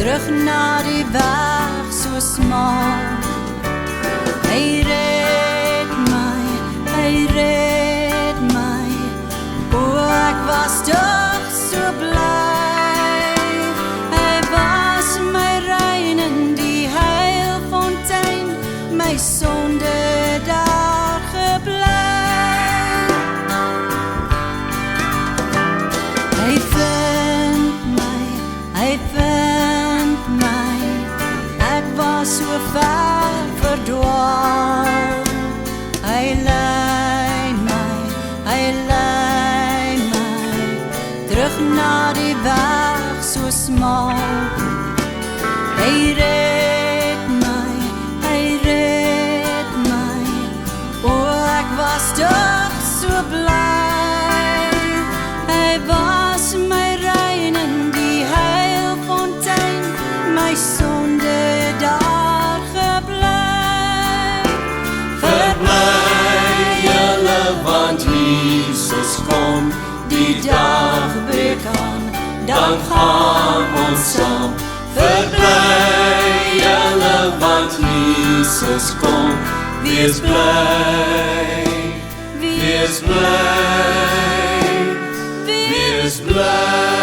terug na die weg so smal. Hy red my, o ek was toch so bly. Hy was my rein in die heilfontein, my sonde daar gebly. Hy vind my, ek was so ver verdwaal. Hy lei my, terug na die weg so smal. Hy red my, o ek was toch so bly. Hy was my rein in die heilfontein, my sonde daar gebly. Verbly julle, want Jesus kom, die dag breek aan, dan gaan ons saam. Verbly julle, want Jesus kom, wees bly, wees bly, wees bly.